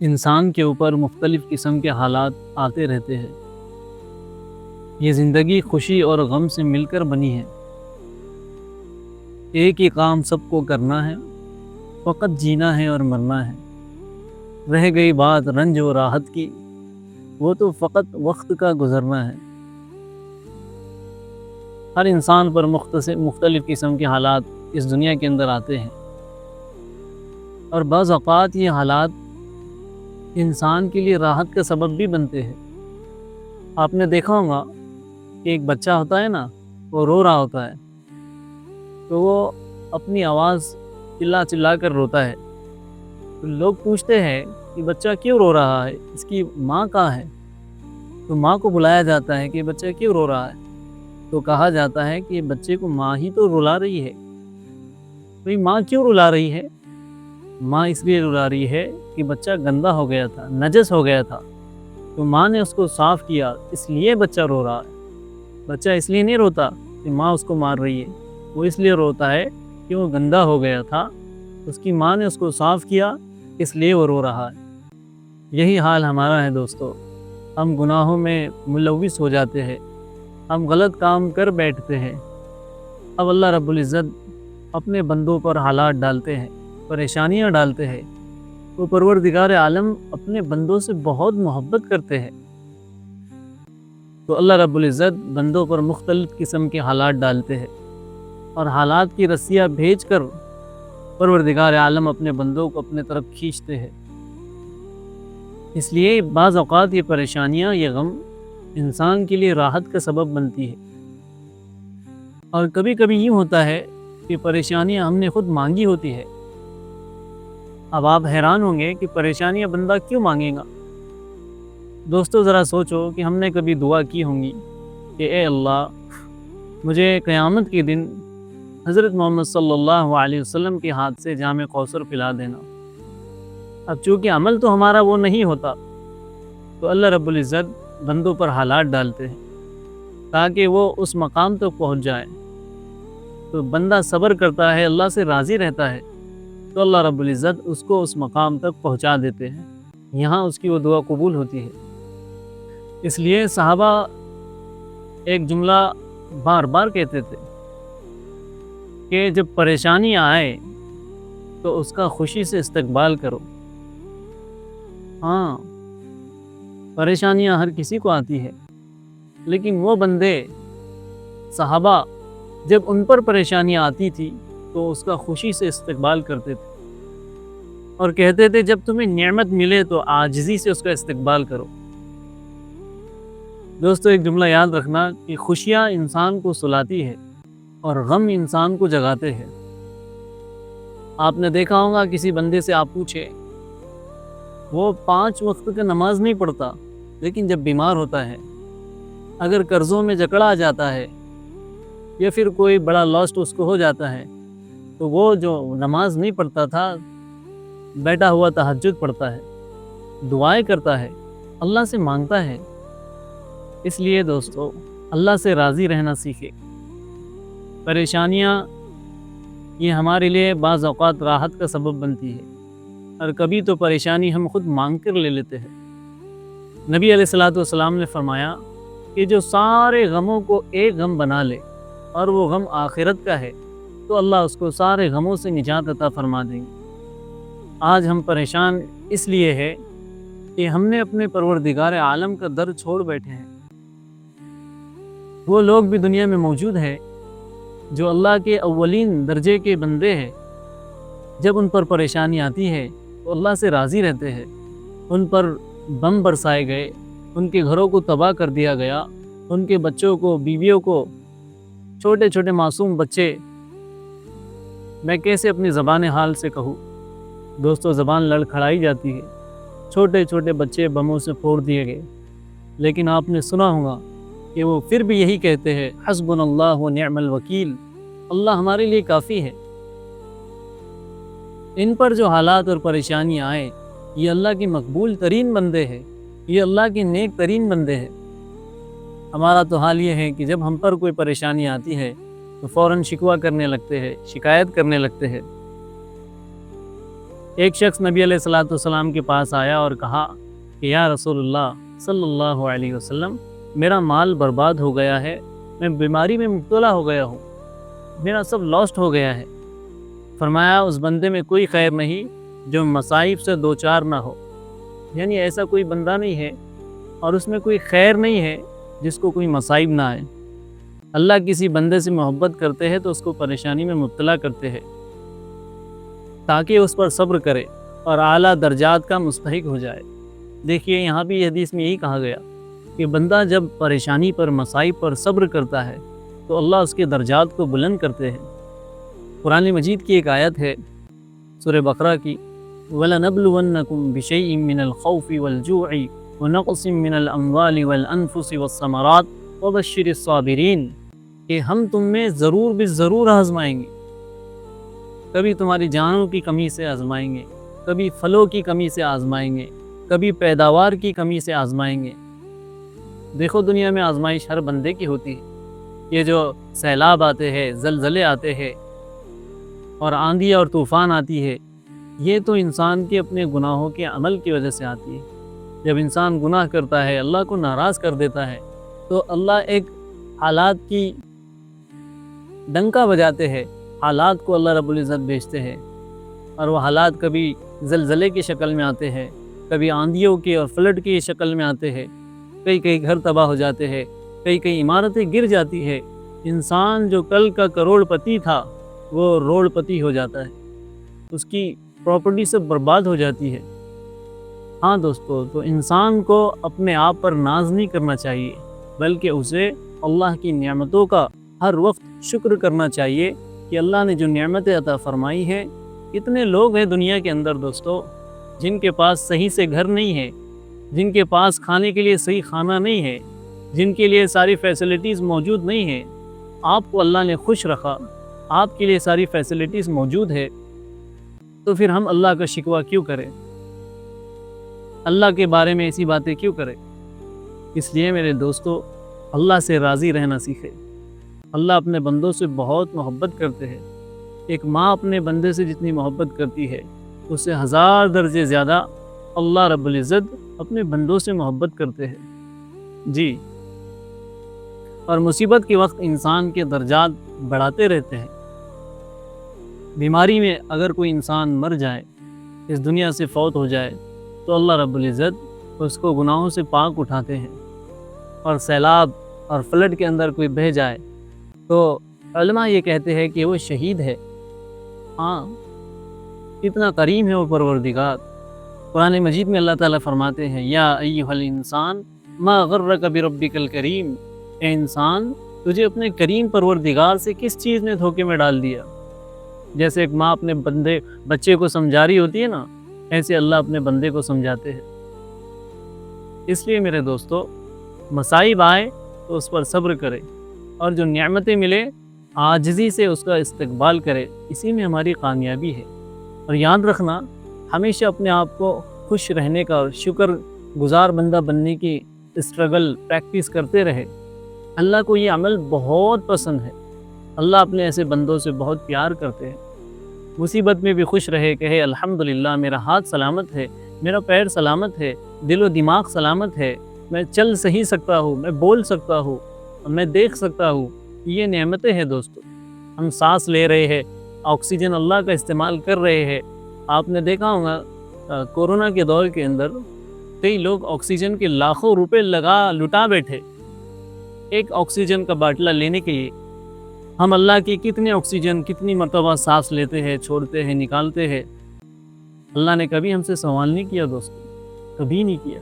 انسان کے اوپر مختلف قسم کے حالات آتے رہتے ہیں۔ یہ زندگی خوشی اور غم سے مل کر بنی ہے۔ ایک ہی کام سب کو کرنا ہے، فقط جینا ہے اور مرنا ہے۔ رہ گئی بات رنج و راحت کی، وہ تو فقط وقت کا گزرنا ہے۔ ہر انسان پر مختلف قسم کے حالات اس دنیا کے اندر آتے ہیں، اور بعض اوقات یہ حالات انسان کے لیے راحت کا سبب بھی بنتے ہیں۔ آپ نے دیکھا ہوگا کہ ایک بچہ ہوتا ہے نا، وہ رو رہا ہوتا ہے تو وہ اپنی آواز چلا چلا کر روتا ہے۔ تو لوگ پوچھتے ہیں کہ بچہ کیوں رو رہا ہے، اس کی ماں کہاں ہے؟ تو ماں کو بلایا جاتا ہے کہ بچہ کیوں رو رہا ہے، تو کہا جاتا ہے کہ بچے کو ماں ہی تو رلا رہی ہے۔ بھئی ماں کیوں رلا رہی ہے؟ ماں اس لیے رلا رہی ہے کہ بچہ گندا ہو گیا تھا، نجس ہو گیا تھا، تو ماں نے اس کو صاف کیا، اس لیے بچہ رو رہا ہے۔ بچہ اس لیے نہیں روتا کہ ماں اس کو مار رہی ہے، وہ اس لیے روتا ہے کہ وہ گندا ہو گیا تھا، اس کی ماں نے اس کو صاف کیا، اس لیے وہ رو رہا ہے۔ یہی حال ہمارا ہے دوستو، ہم گناہوں میں ملوث ہو جاتے ہیں، ہم غلط کام کر بیٹھتے ہیں۔ اب اللہ رب العزت اپنے بندوں پر حالات ڈالتے ہیں، پریشانیاں ڈالتے ہیں۔ وہ پروردگار عالم اپنے بندوں سے بہت محبت کرتے ہیں، تو اللہ رب العزت بندوں پر مختلف قسم کے حالات ڈالتے ہیں، اور حالات کی رسیاں بھیج کر پروردگار عالم اپنے بندوں کو اپنے طرف کھینچتے ہیں۔ اس لیے بعض اوقات یہ پریشانیاں، یہ غم انسان کے لیے راحت کا سبب بنتی ہے، اور کبھی کبھی یوں ہوتا ہے کہ پریشانیاں ہم نے خود مانگی ہوتی ہے۔ اب آپ حیران ہوں گے کہ پریشانیاں بندہ کیوں مانگے گا؟ دوستو ذرا سوچو کہ ہم نے کبھی دعا کی ہوں گی کہ اے اللہ مجھے قیامت کے دن حضرت محمد صلی اللہ علیہ وسلم کے ہاتھ سے جام کوثر پلا دینا۔ اب چونکہ عمل تو ہمارا وہ نہیں ہوتا، تو اللہ رب العزت بندوں پر حالات ڈالتے ہیں تاکہ وہ اس مقام تک پہنچ جائے۔ تو بندہ صبر کرتا ہے، اللہ سے راضی رہتا ہے، تو اللہ رب العزت اس کو اس مقام تک پہنچا دیتے ہیں، یہاں اس کی وہ دعا قبول ہوتی ہے۔ اس لیے صحابہ ایک جملہ بار بار کہتے تھے کہ جب پریشانی آئے تو اس کا خوشی سے استقبال کرو۔ ہاں، پریشانیاں ہر کسی کو آتی ہے، لیکن وہ بندے صحابہ جب ان پر پریشانیاں آتی تھی تو اس کا خوشی سے استقبال کرتے تھے، اور کہتے تھے جب تمہیں نعمت ملے تو عاجزی سے اس کا استقبال کرو۔ دوستو ایک جملہ یاد رکھنا کہ خوشیاں انسان کو سلاتی ہے اور غم انسان کو جگاتے ہیں۔ آپ نے دیکھا ہوگا کسی بندے سے آپ پوچھے، وہ 5 وقت کا نماز نہیں پڑھتا، لیکن جب بیمار ہوتا ہے، اگر قرضوں میں جکڑا جاتا ہے، یا پھر کوئی بڑا لاسٹ اس کو ہو جاتا ہے، تو وہ جو نماز نہیں پڑھتا تھا، بیٹھا ہوا تہجد پڑھتا ہے، دعائیں کرتا ہے، اللہ سے مانگتا ہے۔ اس لیے دوستو اللہ سے راضی رہنا سیکھے۔ پریشانیاں یہ ہمارے لیے بعض اوقات راحت کا سبب بنتی ہے، اور کبھی تو پریشانی ہم خود مانگ کر لے لیتے ہیں۔ نبی علیہ الصلوۃ والسلام نے فرمایا کہ جو سارے غموں کو ایک غم بنا لے اور وہ غم آخرت کا ہے، تو اللہ اس کو سارے غموں سے نجات عطا فرما دیں گے۔ آج ہم پریشان اس لیے ہے کہ ہم نے اپنے پروردگار عالم کا در چھوڑ بیٹھے ہیں۔ وہ لوگ بھی دنیا میں موجود ہیں جو اللہ کے اولین درجے کے بندے ہیں، جب ان پر پریشانی آتی ہے تو اللہ سے راضی رہتے ہیں۔ ان پر بم برسائے گئے، ان کے گھروں کو تباہ کر دیا گیا، ان کے بچوں کو، بیویوں کو، چھوٹے چھوٹے معصوم بچے، میں کیسے اپنی زبان حال سے کہوں دوستو، زبان لڑکھڑائی جاتی ہے۔ چھوٹے چھوٹے بچے بموں سے پھوڑ دیے گئے، لیکن آپ نے سنا ہوگا کہ وہ پھر بھی یہی کہتے ہیں، حسبنا اللہ و نعم الوکیل، اللہ ہمارے لیے کافی ہے۔ ان پر جو حالات اور پریشانیاں آئے، یہ اللہ کے مقبول ترین بندے ہیں، یہ اللہ کے نیک ترین بندے ہیں۔ ہمارا تو حال یہ ہے کہ جب ہم پر کوئی پریشانی آتی ہے تو فوراً شکوہ کرنے لگتے ہیں، شکایت کرنے لگتے ہیں۔ ایک شخص نبی علیہ الصلوۃ والسلام کے پاس آیا اور کہا کہ یا رسول اللہ صلی اللہ علیہ وسلم، میرا مال برباد ہو گیا ہے، میں بیماری میں مبتلا ہو گیا ہوں، میرا سب لاسٹ ہو گیا ہے۔ فرمایا اس بندے میں کوئی خیر نہیں جو مصائب سے دوچار نہ ہو، یعنی ایسا کوئی بندہ نہیں ہے اور اس میں کوئی خیر نہیں ہے جس کو کوئی مصائب نہ آئے۔ اللہ کسی بندے سے محبت کرتے ہیں تو اس کو پریشانی میں مبتلا کرتے ہیں تاکہ اس پر صبر کرے اور اعلیٰ درجات کا مستحق ہو جائے۔ دیکھیے یہاں بھی حدیث میں یہی کہا گیا کہ بندہ جب پریشانی پر، مصائب پر صبر کرتا ہے تو اللہ اس کے درجات کو بلند کرتے ہیں۔ قرآن مجید کی ایک آیت ہے سورہ بقرہ کی، وَلَنَبْلُوَنَّكُمْ بِشَيْءٍ مِّنَ الْخَوْفِ وَالْجُوعِ وَنَقْصٍ مِّنَ الْأَمْوَالِ وَالْأَنفُسِ وَالثَّمَرَاتِ وَبَشِّرِ الصَّابِرِينَ، کہ ہم تم میں ضرور بالضرور آزمائیں گے، کبھی تمہاری جانوں کی کمی سے آزمائیں گے، کبھی پھلوں کی کمی سے آزمائیں گے، کبھی پیداوار کی کمی سے آزمائیں گے۔ دیکھو دنیا میں آزمائش ہر بندے کی ہوتی ہے۔ یہ جو سیلاب آتے ہیں، زلزلے آتے ہیں اور آندھی اور طوفان آتی ہے، یہ تو انسان کے اپنے گناہوں کے عمل کی وجہ سے آتی ہے۔ جب انسان گناہ کرتا ہے، اللہ کو ناراض کر دیتا ہے، تو اللہ ایک حالات کی ڈنکا بجاتے ہیں، حالات کو اللہ رب العزت بھیجتے ہیں، اور وہ حالات کبھی زلزلے کی شکل میں آتے ہیں، کبھی آندھیوں کی اور فلڈ کی شکل میں آتے ہیں، کئی گھر تباہ ہو جاتے ہیں، کئی عمارتیں گر جاتی ہے۔ انسان جو کل کا کروڑ پتی تھا وہ روڑ پتی ہو جاتا ہے، اس کی پراپرٹی سب برباد ہو جاتی ہے۔ ہاں دوستو، تو انسان کو اپنے آپ پر ناز نہیں کرنا چاہیے، بلکہ اسے اللہ کی نعمتوں کا ہر وقت شکر کرنا چاہیے کہ اللہ نے جو نعمتیں عطا فرمائی ہیں۔ کتنے لوگ ہیں دنیا کے اندر دوستو جن کے پاس صحیح سے گھر نہیں ہے، جن کے پاس کھانے کے لیے صحیح کھانا نہیں ہے، جن کے لیے ساری فیسلٹیز موجود نہیں ہیں۔ آپ کو اللہ نے خوش رکھا، آپ کے لیے ساری فیسلٹیز موجود ہے، تو پھر ہم اللہ کا شکوہ کیوں کریں؟ اللہ کے بارے میں ایسی باتیں کیوں کریں؟ اس لیے میرے دوستو، اللہ سے راضی رہنا سیکھے۔ اللہ اپنے بندوں سے بہت محبت کرتے ہیں۔ ایک ماں اپنے بندے سے جتنی محبت کرتی ہے، اس سے 1000 درجے زیادہ اللہ رب العزت اپنے بندوں سے محبت کرتے ہیں۔ جی، اور مصیبت کے وقت انسان کے درجات بڑھاتے رہتے ہیں۔ بیماری میں اگر کوئی انسان مر جائے، اس دنیا سے فوت ہو جائے، تو اللہ رب العزت اس کو گناہوں سے پاک اٹھاتے ہیں۔ اور سیلاب اور فلڈ کے اندر کوئی بہہ جائے تو علماء یہ کہتے ہیں کہ وہ شہید ہے۔ ہاں، اتنا کریم ہے وہ پروردگار۔ قرآن مجید میں اللہ تعالیٰ فرماتے ہیں، یا ایھا الانسان ما غرک بربک الکریم، اے انسان تجھے اپنے کریم پروردگار سے کس چیز نے دھوکے میں ڈال دیا؟ جیسے ایک ماں اپنے بچے کو سمجھا رہی ہوتی ہے نا، ایسے اللہ اپنے بندے کو سمجھاتے ہیں۔ اس لیے میرے دوستو، مصائب آئے تو اس پر صبر کرے، اور جو نعمتیں ملے عاجزی سے اس کا استقبال کرے، اسی میں ہماری کامیابی ہے۔ اور یاد رکھنا، ہمیشہ اپنے آپ کو خوش رہنے کا اور شکر گزار بندہ بننے کی اسٹرگل پریکٹس کرتے رہے۔ اللہ کو یہ عمل بہت پسند ہے۔ اللہ اپنے ایسے بندوں سے بہت پیار کرتے ہیں۔ مصیبت میں بھی خوش رہے، کہے الحمدللہ، میرا ہاتھ سلامت ہے، میرا پیر سلامت ہے، دل و دماغ سلامت ہے، میں چل صحیح سکتا ہوں، میں بول سکتا ہوں، میں دیکھ سکتا ہوں۔ یہ نعمتیں ہیں دوستو۔ ہم سانس لے رہے ہیں، آکسیجن اللہ کا استعمال کر رہے ہیں۔ آپ نے دیکھا ہوگا کورونا کے دور کے اندر کئی لوگ آکسیجن کے لاکھوں روپے لٹا بیٹھے ایک آکسیجن کا باٹلہ لینے کے لیے۔ ہم اللہ کی کتنے آکسیجن کتنی مرتبہ سانس لیتے ہیں، چھوڑتے ہیں، نکالتے ہیں۔ اللہ نے کبھی ہم سے سوال نہیں کیا دوستو، کبھی نہیں کیا۔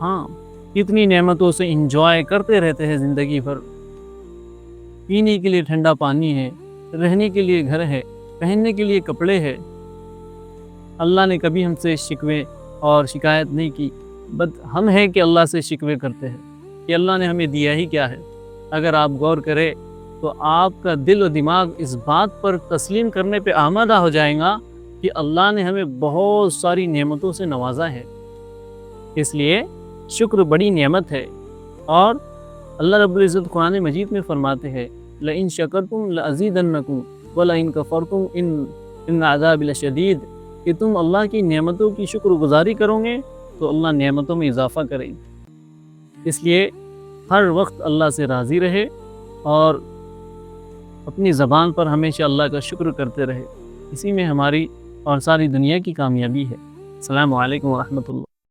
ہاں، کتنی نعمتوں سے انجوائے کرتے رہتے ہیں زندگی بھر۔ پینے کے لیے ٹھنڈا پانی ہے، رہنے کے لیے گھر ہے، پہننے کے لیے کپڑے ہے۔ اللہ نے کبھی ہم سے شکوے اور شکایت نہیں کی، بس ہم ہیں کہ اللہ سے شکوے کرتے ہیں کہ اللہ نے ہمیں دیا ہی کیا ہے۔ اگر آپ غور کریں تو آپ کا دل و دماغ اس بات پر تسلیم کرنے پہ آمادہ ہو جائے گا کہ اللہ نے ہمیں بہت ساری نعمتوں سے نوازا ہے۔ اس لیے شکر بڑی نعمت ہے، اور اللہ رب العزت قرآن مجید میں فرماتے ہیں، لَإِن شَكَرْتُمْ لَأَزِيدَنَّكُمْ وَلَإِن كَفَرْتُمْ إِنَّ عَذَابِي لَشَدِيدٌ۔ کہ تم اللہ کی نعمتوں کی شکر گزاری کرو گے تو اللہ نعمتوں میں اضافہ کرے گی۔ اس لیے ہر وقت اللہ سے راضی رہے اور اپنی زبان پر ہمیشہ اللہ کا شکر کرتے رہے، اسی میں ہماری اور ساری دنیا کی کامیابی ہے۔ السلام علیکم ورحمۃ اللہ۔